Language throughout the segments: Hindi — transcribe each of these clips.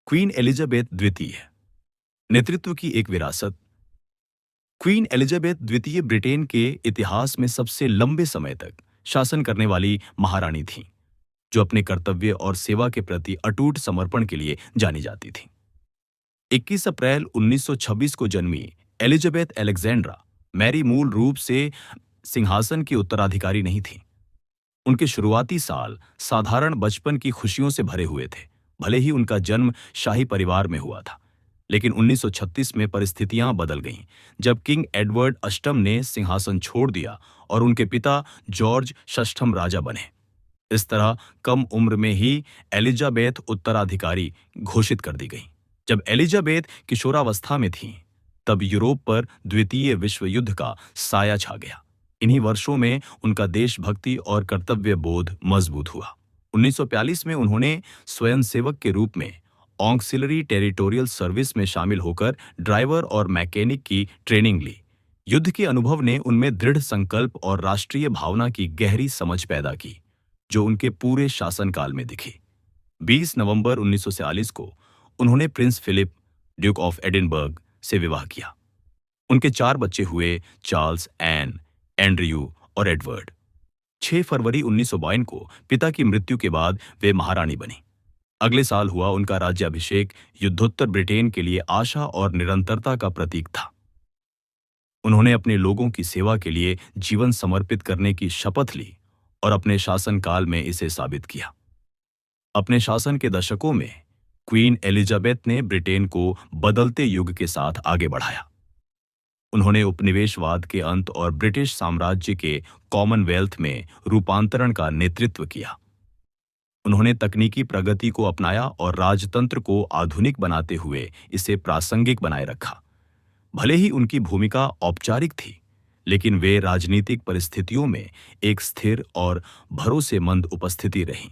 क्वीन एलिजाबेथ द्वितीय। नेतृत्व की एक विरासत। क्वीन एलिजाबेथ द्वितीय ब्रिटेन के इतिहास में सबसे लंबे समय तक शासन करने वाली महारानी थीं, जो अपने कर्तव्य और सेवा के प्रति अटूट समर्पण के लिए जानी जाती थीं। 21 अप्रैल 1926 को जन्मी एलिजाबेथ अलेक्जेंड्रा मैरी मूल रूप से सिंहासन की उत्तराधिकारी नहीं थीं। उनके शुरुआती साल साधारण बचपन की खुशियों से भरे हुए थे। भले ही उनका जन्म शाही परिवार में हुआ था, लेकिन 1936 में परिस्थितियां बदल गईं, जब किंग एडवर्ड अष्टम ने सिंहासन छोड़ दिया और उनके पिता जॉर्ज षष्ठम राजा बने। इस तरह कम उम्र में ही एलिजाबेथ उत्तराधिकारी घोषित कर दी गईं। जब एलिजाबेथ किशोरावस्था में थीं, तब यूरोप पर द्वितीय विश्व युद्ध का साया छा गया। इन्हीं वर्षों में उनका देशभक्ति और कर्तव्य बोध मजबूत हुआ। 1942 में उन्होंने स्वयंसेवक के रूप में ऑक्सिलरी टेरिटोरियल सर्विस में शामिल होकर ड्राइवर और मैकेनिक की ट्रेनिंग ली। युद्ध के अनुभव ने उनमें दृढ़ संकल्प और राष्ट्रीय भावना की गहरी समझ पैदा की, जो उनके पूरे शासनकाल में दिखी। 20 नवंबर 1946 को उन्होंने prince Philip, duke of Edinburgh, से विवाह किया। उनके 4 बच्चे हुए, चार्ल्स, एन, एंड्रयू और एडवर्ड। 6 फरवरी 1952 को पिता की मृत्यु के बाद वे महारानी बनी। अगले साल हुआ उनका राज्याभिषेक युद्धोत्तर ब्रिटेन के लिए आशा और निरंतरता का प्रतीक था। उन्होंने अपने लोगों की सेवा के लिए जीवन समर्पित करने की शपथ ली और अपने शासनकाल में इसे साबित किया। अपने शासन के दशकों में क्वीन एलिजाबेथ ने ब्रिटेन को बदलते युग के साथ आगे बढ़ाया। उन्होंने उपनिवेशवाद के अंत और ब्रिटिश साम्राज्य के कॉमनवेल्थ में रूपांतरण का नेतृत्व किया। उन्होंने तकनीकी प्रगति को अपनाया और राजतंत्र को आधुनिक बनाते हुए इसे प्रासंगिक बनाए रखा। भले ही उनकी भूमिका औपचारिक थी, लेकिन वे राजनीतिक परिस्थितियों में एक स्थिर और भरोसेमंद उपस्थिति रहीं।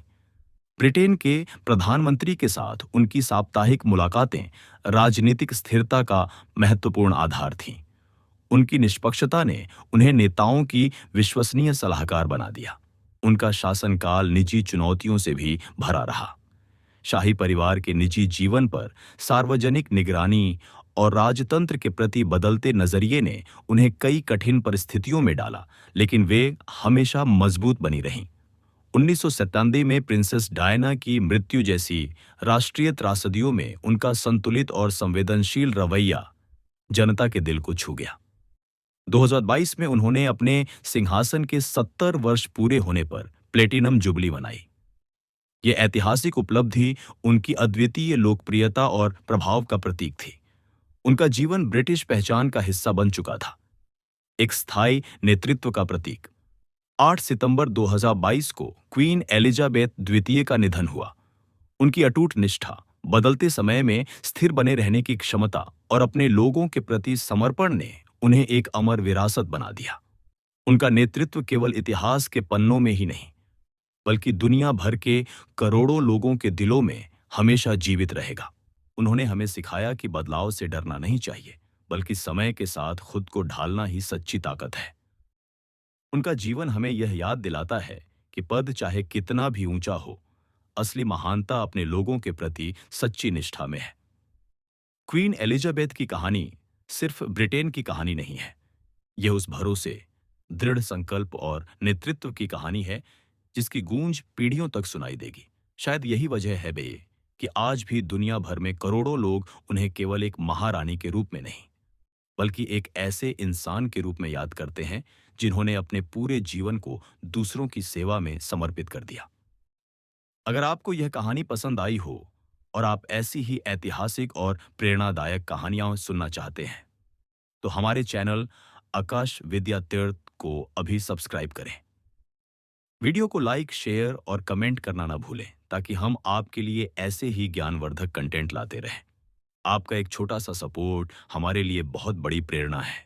ब्रिटेन के प्रधानमंत्री के साथ उनकी साप्ताहिक मुलाकातें राजनीतिक स्थिरता का महत्वपूर्ण आधार थीं। उनकी निष्पक्षता ने उन्हें नेताओं की विश्वसनीय सलाहकार बना दिया। उनका शासनकाल निजी चुनौतियों से भी भरा रहा। शाही परिवार के निजी जीवन पर सार्वजनिक निगरानी और राजतंत्र के प्रति बदलते नजरिए ने उन्हें कई कठिन परिस्थितियों में डाला, लेकिन वे हमेशा मजबूत बनी रहीं। 1997 में प्रिंसेस डायना की मृत्यु जैसी राष्ट्रीय त्रासदियों में उनका संतुलित और संवेदनशील रवैया जनता के दिल को छू गया। 2022 में उन्होंने अपने सिंहासन के 70 वर्ष पूरे होने पर प्लेटिनम जुबली मनाई। ये ऐतिहासिक उपलब्धि उनकी अद्वितीय लोकप्रियता और प्रभाव का प्रतीक थी। उनका जीवन ब्रिटिश पहचान का हिस्सा बन चुका था, एक स्थायी नेतृत्व का प्रतीक। 8 सितंबर 2022 को क्वीन एलिजाबेथ द्वितीय का निधन हुआ। उनकी अटूट निष्ठा, बदलते समय में स्थिर बने रहने की क्षमता और अपने लोगों के प्रति समर्पण ने उन्हें एक अमर विरासत बना दिया। उनका नेतृत्व केवल इतिहास के पन्नों में ही नहीं, बल्कि दुनिया भर के करोड़ों लोगों के दिलों में हमेशा जीवित रहेगा। उन्होंने हमें सिखाया कि बदलाव से डरना नहीं चाहिए, बल्कि समय के साथ खुद को ढालना ही सच्ची ताकत है। उनका जीवन हमें यह याद दिलाता है कि पद चाहे कितना भी ऊंचा हो, असली महानता अपने लोगों के प्रति सच्ची निष्ठा में है। क्वीन एलिजाबेथ की कहानी सिर्फ ब्रिटेन की कहानी नहीं है। यह उस भरोसे, दृढ़ संकल्प और नेतृत्व की कहानी है जिसकी गूंज पीढ़ियों तक सुनाई देगी। शायद यही वजह है कि आज भी दुनिया भर में करोड़ों लोग उन्हें केवल एक महारानी के रूप में नहीं, बल्कि एक ऐसे इंसान के रूप में याद करते हैं जिन्होंने अपने पूरे जीवन को दूसरों की सेवा में समर्पित कर दिया। अगर आपको यह कहानी पसंद आई हो और आप ऐसी ही ऐतिहासिक और प्रेरणादायक कहानियां सुनना चाहते हैं, तो हमारे चैनल आकाश विद्या तीर्थ को अभी सब्सक्राइब करें। वीडियो को लाइक, शेयर और कमेंट करना ना भूलें, ताकि हम आपके लिए ऐसे ही ज्ञानवर्धक कंटेंट लाते रहें। आपका एक छोटा सा सपोर्ट हमारे लिए बहुत बड़ी प्रेरणा है।